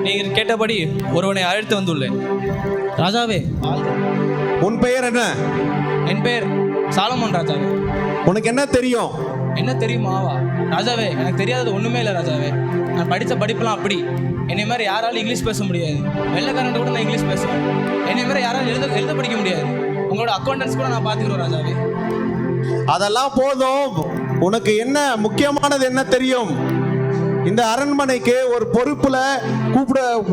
நீங்கள் கேட்டபடி ஒருவனை அழைத்து வந்துள்ளேன். ராஜாவே, உன் பெயர் என்ன? என் பெயர் சாலமோன். ராஜாவே, உனக்கு என்ன தெரியும்? என்ன தெரியுமாவா? ராஜாவே, எனக்கு தெரியாதது ஒன்றுமே இல்லை. ராஜாவே, நான் படித்த படிப்பெல்லாம் அப்படி. என்னை மாதிரி யாராலும் இங்கிலீஷ் பேச முடியாது. வெள்ளைக்காரன் கூட நான் இங்கிலீஷ் பேசுவேன். என்னை மாதிரி யாராலும் எழுத படிக்க முடியாது. உங்களோட அக்கௌண்டன்ஸ் கூட நான் பார்த்துக்கிறோம். ராஜாவே, அதெல்லாம் போதும். உனக்கு என்ன முக்கியமானது என்ன தெரியும்? இந்த அரண்மனைக்கு ஒரு பொறுப்புல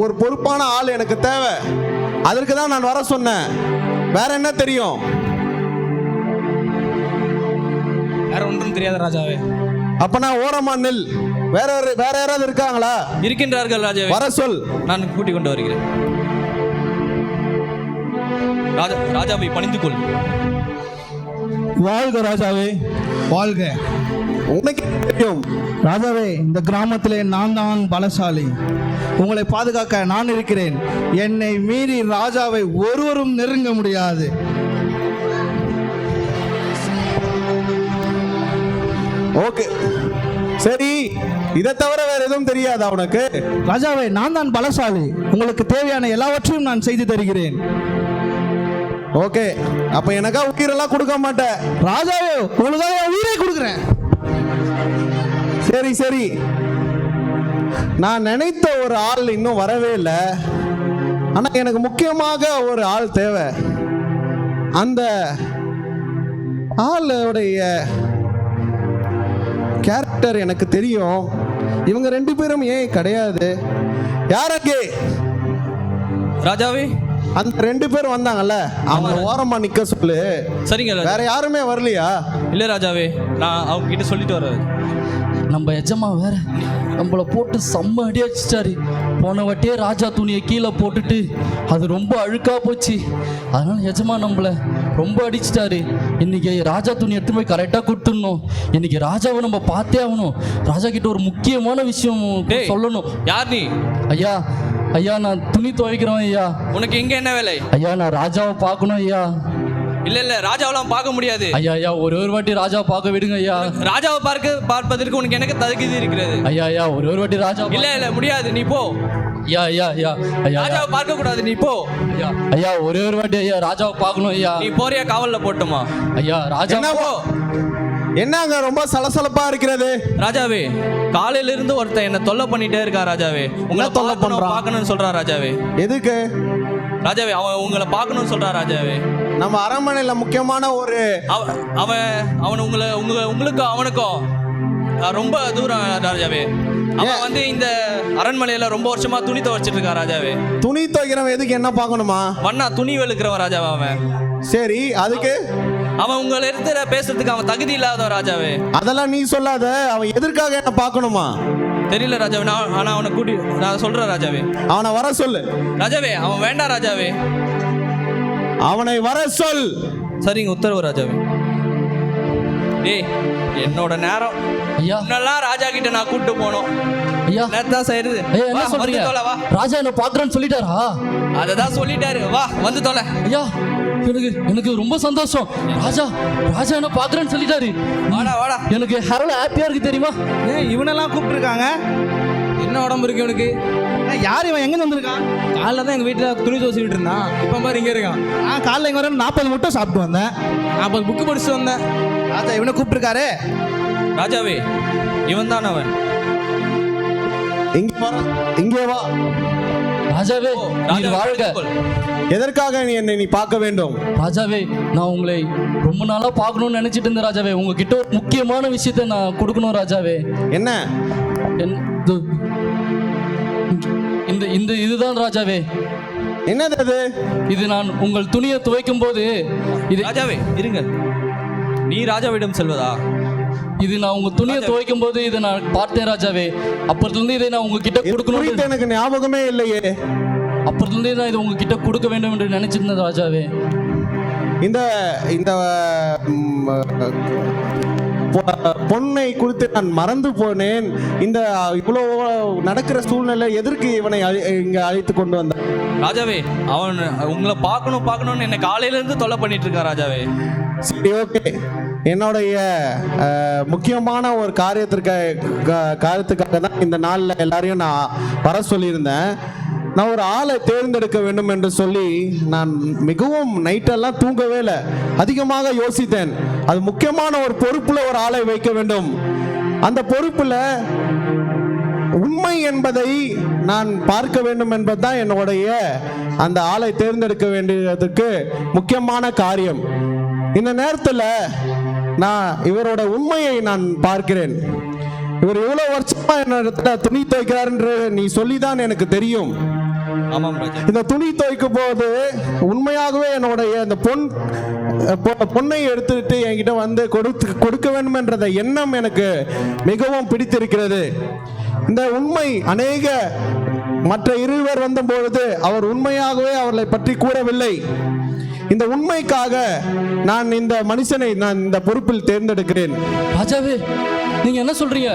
ஒரு பொறுப்பான ஆள் எனக்கு தேவை. அதற்கு தான் நான் வர சொன்னேன். வேற என்ன தெரியும்? வேற ஒன்றும் தெரியாது ராஜாவே. அப்ப நான் ஓரமா நில். வேற யாராவது இருக்காங்களா? இருக்கின்றார்கள் ராஜாவே. வர சொல். நான் கூட்டிக் கொண்டு வருகிறேன். ராஜாவை பணிந்து கொள். வாழ்க ராஜாவே, வாழ்க. உனக்கு தெரியும் ராஜாவே, இந்த கிராமத்திலே நான் தான் பலசாலி. உங்களை பாதுகாக்க நான் இருக்கிறேன். என்னை மீறி ராஜாவை ஒருவரும் நெருங்க முடியாது. ஓகே, சரி. இதை தவிர வேற எதுவும் தெரியாதா உனக்கு? ராஜாவே, நான் தான் பலசாலி. உங்களுக்கு தேவையான எல்லாவற்றையும் நான் செய்து தருகிறேன். ஓகே, அப்ப எனக்கா உயிரெல்லாம் கொடுக்க மாட்டேன். ராஜாவே, உங்களுக்காக என் உயிரை கொடுக்குறேன். சரி சரி, நான் நினைத்த ஒரு ஆள் இன்னும் வரவே இல்லை. ஆனா எனக்கு முக்கியமாக ஒரு ஆள் தேவை. அந்த ஆளுடைய கேரக்டர் எனக்கு தெரியும். இவங்க ரெண்டு பேரும் ஏன் கிடையாது? யாருக்கு? ராஜாவே, அந்த ரெண்டு பேரும் வந்தாங்கல்ல, அவங்க ஓரமா நிக்க சொல்லு. சரிங்க ராஜா. வேற யாருமே வரலையா? இல்ல ராஜாவே, நான் அவங்க கிட்ட சொல்லிட்டு வர்றேன். நம்ம எஜமா வேற நம்மளை போட்டு செம்ம அடி அடிச்சிட்டாரு. போன வாட்டியே ராஜா துணியை கீழே போட்டுட்டு அது ரொம்ப அழுக்கா போச்சு. அதனால எஜமா நம்மளை ரொம்ப அடிச்சிட்டாரு. இன்னைக்கு ராஜா துணி எடுத்து போய் கரெக்டாக கொடுத்துடணும். இன்னைக்கு ராஜாவை நம்ம பார்த்தே ஆகணும். ராஜா கிட்ட ஒரு முக்கியமான விஷயம் சொல்லணும். யார் நீ? ஐயா, ஐயா, நான் துணி துவைக்கிறேன் ஐயா. உனக்கு இங்க என்ன வேலை? ஐயா, நான் ராஜாவை பார்க்கணும் ஐயா. இல்ல ராஜாவெல்லாம் பார்க்க முடியாது. ஐயா ஐயா, ஒரு வாட்டி ராஜாவை பார்க்க விடுங்க ஐயா. ராஜாவை பார்ப்பதற்கு உனக்கு எனக்கு தகுதி இருக்கிறது. ஐயா ஐயா, ஒரு வாட்டி ராஜா. இல்ல முடியாது, நீ போ. ஐயா ஐயா ஐயா ஐயா, ராஜாவை பார்க்க கூடாது, நீ போ. ஐயா ஐயா, ஒரு வாட்டி ஐயா ராஜாவை பார்க்கணும் ஐயா. நீ போறியா? காவல்ல போட்டுமா? ஐயா ராஜா. என்னங்க ரொம்ப சலசலப்பா இருக்கிறது? ராஜாவே, காலையில இருந்து ஒருத்தன் என்ன தொல்லை பண்ணிட்டே இருக்கான் ராஜாவே. உங்களை தொல்லை பண்றான், பார்க்கணும்னு சொல்றான் ராஜாவே. எதுக்கு? ராஜாவே, அவன் உங்களை பார்க்கணும்னு சொல்றான் ராஜாவே. நம்ம அரண்மனையில முக்கியமான ஒரு அவன் உங்களுக்கு அவனுக்கும் ரொம்ப தூரம் ராஜாவே. அவன் வந்து இந்த அரண்மனையில ரொம்ப வருஷமா துணி துவைச்சிட்டு இருக்கான் ராஜாவே. துணி துவைக்கிறவன் எதுக்கு என்ன பார்க்கணுமா? வண்ணா துணி வெளுக்கிறவன் ராஜாவே அவன். சரி, அதுக்கு? அவன் உங்களை எடுத்து பேசுறதுக்கு அவன் தகுதி இல்லாதவன் ராஜாவே. அதெல்லாம் நீ சொல்லாத. அவன் எதற்காக என்ன பார்க்கணுமா? தெரியல ராஜாவே. ஆனா அவனை நான் சொல்றேன் ராஜாவே. அவனை வர சொல்லு. ராஜாவே, அவன் வேண்டாம் ராஜாவே. அவனை வர சொல். சரிங்க, உத்தரவு ராஜாவே. ஏய், என்னோட நேரம். ஐயா, முன்னெல்லாம் ராஜா கிட்ட நான் கூட்டு போனோம். ஐயா, என்னதான் செய்யறது? ஐயா, என்ன சொல்றீங்க? வா. ராஜா என்ன பார்க்கறேன்னு சொல்லிட்டாரா? அததான் சொல்லிட்டாரு. வா, வந்து தொலை. ஐயா, எனக்கு ரொம்ப சந்தோஷம். ராஜா என்ன பார்க்கறேன்னு சொல்லிட்டாரு. வாடா. எனக்கு ஹரல ஹாப்பியா இருக்கு தெரியுமா? இவனெல்லாம் கூப்பிட்டுருக்காங்க. என்ன உடம்பு இருக்கு இவனுக்கு? யார் இவன்? எங்க வந்திருக்கான்? காலைல தான் எங்க வீட்டுல துணி துவச்சிட்டு இருந்தான். இப்ப மாதிரி இங்க இருக்கான். நான் காலைல இங்க வரேன் 40 முட்டை சாப்பிட்டு வந்தேன். 40 புக்கு படிச்சு வந்தேன். ராஜா இவனை கூப்பிட்டுருக்காரு. ராஜாவே, இவன் தான் அவன். இங்கே வா. ராஜாவே, நீர் வாழ்க. எதற்காக நீ பார்க்க வேண்டும்? ராஜாவே, நான் உங்களை ரொம்ப நாளா பார்க்கணும்னு நினைச்சிட்டு இருந்தேன் ராஜாவே. உங்ககிட்ட ஒரு முக்கியமான விஷயத்தை நான் கொடுக்கணும் ராஜாவே. என்ன? இந்த இதுதான் ராஜாவே. என்னது அது? இது நான் உங்கள் துணியை துவைக்கும் போது இது. ராஜாவே, இருங்க. நீ ராஜாவிடம் செல்வதா? இது நான் உங்க துணியை துவைக்கும் போது இதை நான் பார்த்தேன் ராஜாவே. அப்புறத்துலேருந்து இதை நான் உங்ககிட்ட கொடுக்கணும். எனக்கு ஞாபகமே இல்லையே. அப்புறத்துலேருந்து நான் இதை உங்ககிட்ட கொடுக்க வேண்டும் என்று நினைச்சிருந்தேன் ராஜாவே. இந்த இந்த பொண்ணை குறித்து நான் மறந்து போனேன். இந்த இவ்வளோ நடக்கிற சூழ்நிலை எதற்கு இவனை இங்க அழைத்து கொண்டு வந்தான்? ராஜாவே, அவன் உங்களை பார்க்கணும்னு என்ன காலையில இருந்து தொல்லை பண்ணிட்டு இருக்கான் ராஜாவே. சரி, ஓகே. என்னுடைய முக்கியமான ஒரு காரியத்துக்காக தான் இந்த நாளில் எல்லாரையும் நான் வர சொல்லியிருந்தேன். நான் ஒரு ஆளை தேர்ந்தெடுக்க வேண்டும் என்று சொல்லி நான் மிகவும் நைட்டெல்லாம் தூங்கவே இல்லை. அதிகமாக யோசித்தேன். அது முக்கியமான ஒரு பொறுப்புல ஒரு ஆளை வைக்க வேண்டும். அந்த பொறுப்புல உண்மை என்பதை நான் பார்க்க வேண்டும் என்பதுதான் என்னுடைய அந்த ஆளை தேர்ந்தெடுக்க வேண்டியதுக்கு முக்கியமான காரியம். இந்த நேரத்தில் நான் இவரோட உண்மையை நான் பார்க்கிறேன். இவர் எவ்வளவு வருஷமா என்ன துணி துவைக்கிறார் என்று நீ சொல்லிதான் எனக்கு தெரியும். ஆமாம் ராஜா. இந்த துணி துவைக்கும் போது உண்மையாகவே என்னுடைய இந்த பொன் பொன்னை எடுத்துட்டு என்கிட்ட வந்து கொடுக்க வேண்டும் என்ற எண்ணம் எனக்கு மிகவும் பிடித்திருக்கிறது. இந்த உண்மை அநேக மற்ற இருவர் வந்த பொழுது அவர் உண்மையாகவே அவர்களை பற்றி கூறவில்லை. இந்த உண்மைக்காக நான் இந்த மனுஷனை நான் இந்த பொறுப்பில் தேர்ந்தெடுக்கிறேன். ராஜாவே நீங்க என்ன சொல்றீங்க?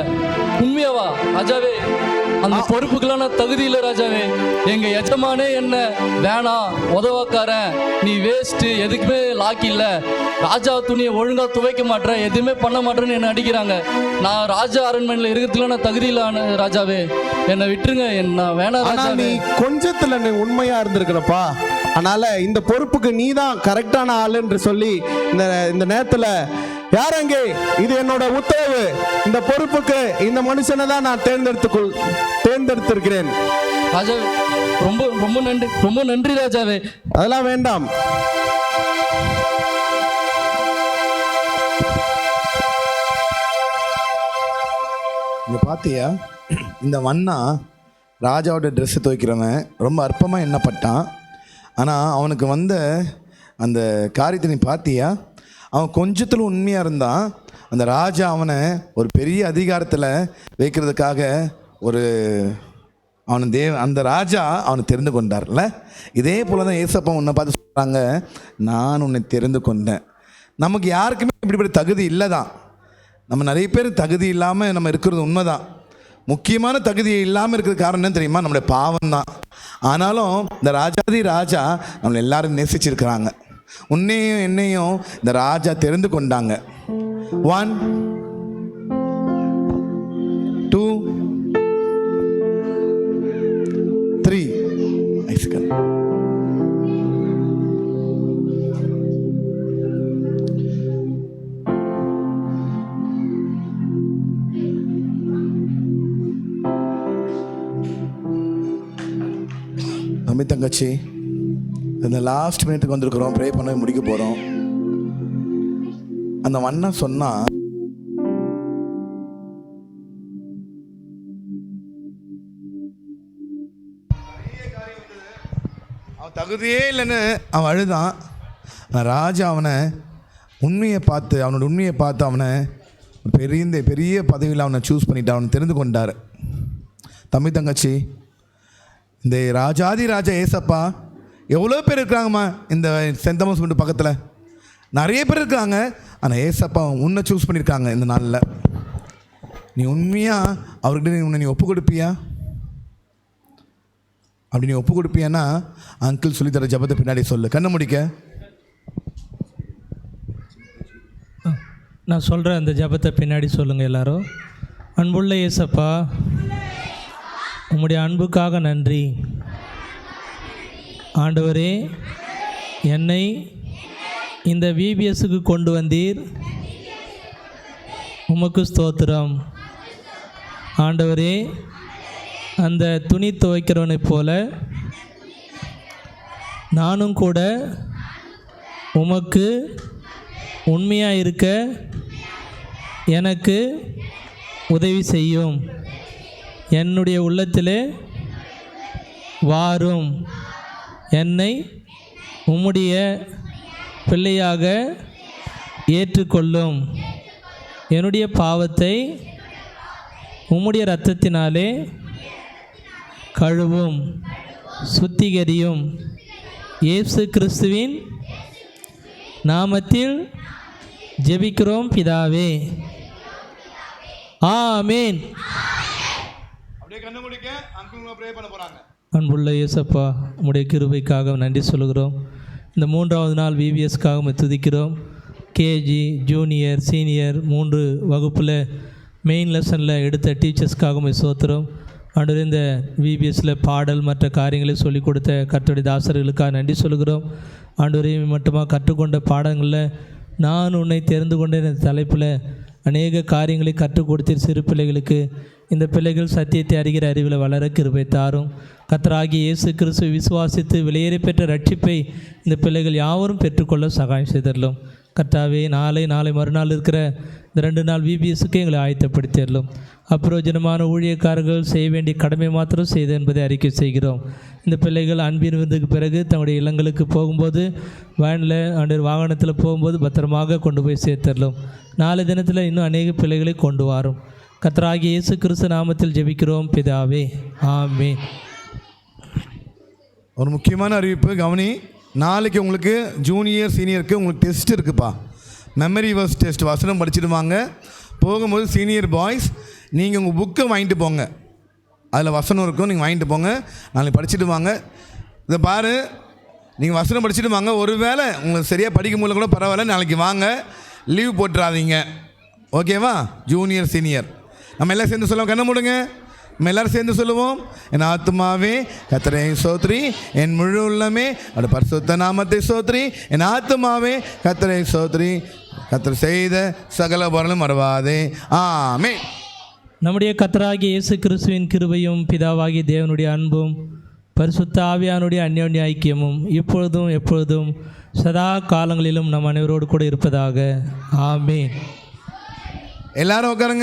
உண்மையாவா ராஜாவே? அந்த பொறுப்புக்கெல்லாம் நான் தகுதி இல்லை ராஜாவே. எங்க எஜமானே என்ன வேணாம், உதவாக்காரன், நீ வேஸ்ட், எதுக்குமே லாக்கி இல்லை, ராஜா துணியை ஒழுங்கா துவைக்க மாட்டேன், எதுவுமே பண்ண மாட்டேன்னு என்ன அடிக்கிறாங்க. நான் ராஜா அரண்மனையில் இருக்கிறதுல நான் தகுதி இல்லை ராஜாவே, என்னை விட்டுருங்க, என்ன வேணாம் ராஜாவே. நீ கொஞ்சத்துல நீ உண்மையா இருந்திருக்கிறப்பா, அதனால இந்த பொறுப்புக்கு நீ தான் கரெக்டான ஆளு என்று சொல்லி இந்த நேரத்துல யார் அங்கே, இது என்னோட உத்தரவு, இந்த பொறுப்புக்கு இந்த மனுஷனை தான் நான் தேர்ந்தெடுத்திருக்கிறேன். ராஜாவே ரொம்ப ரொம்ப நன்றி, ரொம்ப நன்றி ராஜாவே. அதெல்லாம் வேண்டாம். இங்க பாத்தியா, இந்த வண்ணா ராஜாவோட ட்ரெஸ்ஸை துவைக்கிறவன் ரொம்ப அற்பமாக எண்ணப்பட்டான். ஆனால் அவனுக்கு வந்த அந்த காரியத்தை நீ பார்த்தியா? அவன் கொஞ்சத்தில் உண்மையாக இருந்தான். அந்த ராஜா அவனை ஒரு பெரிய அதிகாரத்தில் வைக்கிறதுக்காக அந்த ராஜா அவனை தெரிந்து கொண்டார்ல. இதே போல் தான் ஏசப்பா உன்னை பார்த்து சொல்கிறாங்க, நான் உன்னை தெரிந்து கொண்டேன். நமக்கு யாருக்குமே இப்படிப்பட்ட தகுதி இல்லை தான். நம்ம நிறைய பேர் தகுதி இல்லாமல் நம்ம இருக்கிறது உண்மைதான். முக்கியமான தகுதி இல்லாமல் இருக்கிற காரணம் என்ன தெரியுமா? நம்மளுடைய பாவம் தான். ஆனாலும் இந்த ராஜாதி ராஜா நம்மளை எல்லாரும் நேசிச்சிருக்கிறாங்க. உன்னையும் என்னையும் இந்த ராஜா தெரிந்து கொண்டாங்க. 1 2 3 ஐஸ்கர். தம்பி தங்கச்சி, இந்த லாஸ்ட் மினிட்டுக்கு வந்திருக்கிறோம், ப்ரே பண்ண முடிக்க போகிறோம். அந்த வண்ணன் சொன்னால், அவன் தகுதியே இல்லைன்னு அவன் அழுதான். ஆனால் ராஜா அவனை உண்மையை பார்த்து, அவனோட உண்மையை பார்த்து அவனை பெரிய பதவியில் அவனை சூஸ் பண்ணிட்டு அவனை தெரிந்து கொண்டார். தம்பி தங்கச்சி, இந்த ராஜாதி ராஜா ஏசப்பா எவ்வளோ பேர் இருக்கிறாங்கம்மா இந்த சென்ட் தாமஸ் வீட்டு பக்கத்தில், நிறைய பேர் இருக்காங்க. ஆனால் ஏசப்பா உன்னை சூஸ் பண்ணியிருக்காங்க இந்த நாளில். நீ உண்மையாக அவர்கிட்ட உன்னை நீ ஒப்பு கொடுப்பியா? அப்படி நீ ஒப்பு கொடுப்பியான்னா அங்கிள் சொல்லித்தர ஜபத்தை பின்னாடி சொல்லு. கண்ணை முடிக்க. நான் சொல்கிறேன், அந்த ஜபத்தை பின்னாடி சொல்லுங்கள் எல்லாரும். அன்புள்ள ஏசப்பா, உம்முடைய அன்புக்காக நன்றி. ஆண்டவரே, என்னை இந்த விபிஎஸ்க்கு கொண்டு வந்தீர், உமக்கு ஸ்தோத்திரம். ஆண்டவரே, அந்த துணி துவைக்கிறவனைப் போல நானும் கூட உமக்கு உண்மையாக இருக்க எனக்கு உதவி செய்யும். என்னுடைய உள்ளத்திலே வாரும், என்னை உம்முடைய பிள்ளையாக ஏற்றுக்கொள்ளும். என்னுடைய பாவத்தை உம்முடைய இரத்தத்தினாலே கழுவும், சுத்திகரியும். இயேசு கிறிஸ்துவின் நாமத்தில் ஜெபிக்கிறோம் பிதாவே, ஆமேன். அன்புள்ள இயேசப்பா, உம்முடைய கிருபைக்காக நன்றி சொல்கிறோம். இந்த 3வது நாள் விபிஎஸ்க்காக துதிக்கிறோம். கேஜி, ஜூனியர், சீனியர் 3 வகுப்பில் மெயின் லெசனில் எடுத்த டீச்சர்ஸ்க்காக சோத்திரம். ஆண்டவரே, இந்த விபிஎஸ்சில் பாடல் மற்ற காரியங்களை சொல்லிக் கொடுத்த கர்த்தருடைய தாசர்களுக்காக நன்றி சொல்கிறோம். ஆண்டவரே, மட்டுமா கற்றுக்கொண்ட பாடங்களில் நான் உன்னை தெரிந்து கொண்ட இந்த தலைப்பில் அநேக காரியங்களை கற்றுக் கொடுத்தீர் சிறு பிள்ளைகளுக்கு. இந்த பிள்ளைகள் சத்தியத்தை அறிகிற அறிவில் வளர கிருபை தாரும். கர்த்தராகிய இயேசு கிறிஸ்துவை விசுவாசித்து வெளியேறி பெற்ற ரட்சிப்பை இந்த பிள்ளைகள் யாவரும் பெற்றுக்கொள்ள சகாயம் செய்தரலும். கர்த்தாவே நாளை மறுநாள் இருக்கிற இந்த 2 நாள் விபிஎஸ்க்கு எங்களை ஆயத்தப்படுத்திடலும். அப்பிரோஜனமான ஊழியக்காரர்கள் செய்ய வேண்டிய கடமை மாத்திரம் செய்து என்பதை அறிக்கை செய்கிறோம். இந்த பிள்ளைகள் அன்பின் விருந்துக்கு பிறகு தங்களுடைய இல்லங்களுக்கு போகும்போது வேனில் வாகனத்தில் போகும்போது பத்திரமாக கொண்டு போய் சேர்த்தரலும். நாளை தினத்தில் இன்னும் அநேக பிள்ளைகளை கொண்டு வரும். கர்த்தராகிய இயேசு கிறிஸ்து நாமத்தில் ஜெபிக்கிறோம் பிதாவே, ஆமென். ஒரு முக்கியமான அறிவிப்பு கவனி. நாளைக்கு உங்களுக்கு ஜூனியர் சீனியருக்கு உங்களுக்கு டெஸ்ட் இருக்குப்பா. Memory verse test. வசனம் படிச்சுடுவாங்க. போகும்போது சீனியர் பாய்ஸ் நீங்கள் உங்கள் புக்கை வாங்கிட்டு போங்க. அதில் வசனம் இருக்கும், நீங்கள் வாங்கிட்டு போங்க. நாளைக்கு படிச்சுட்டு வாங்க. இதை பாரு, நீங்கள் வசனம் படிச்சுட்டு வாங்க. ஒருவேளை உங்களுக்கு சரியாக படிக்க முடியல கூட பரவாயில்ல, நாளைக்கு வாங்க, லீவ் போட்டுறாதீங்க. ஓகேவா? ஜூனியர் சீனியர் நம்ம எல்லாம் சேர்ந்து சொல்லுவோம். கண்ணை மூடுங்க. நம்ம எல்லோரும் சேர்ந்து சொல்லுவோம். என் ஆத்துமாவே கர்த்தரை சோத்ரி, என் முழு உள்ளமே அவருடைய பரிசுத்த நாமத்தை சோத்ரி. என் ஆத்துமாவே கர்த்தரை சோத்ரி, கர்த்தர் செய்த சகல உபகாரங்களும் மறவாதே. ஆமென். நம்முடைய கர்த்தராகிய இயேசு கிறிஸ்துவின் கிருபையும் பிதாவாகிய தேவனுடைய அன்பும் பரிசுத்த ஆவியானுடைய அந்யோன்ய ஐக்கியமும் இப்பொழுதும் எப்பொழுதும் சதா காலங்களிலும் நம் அனைவரோடு கூட இருப்பதாக. ஆமென். எல்லாரும் உட்காருங்க.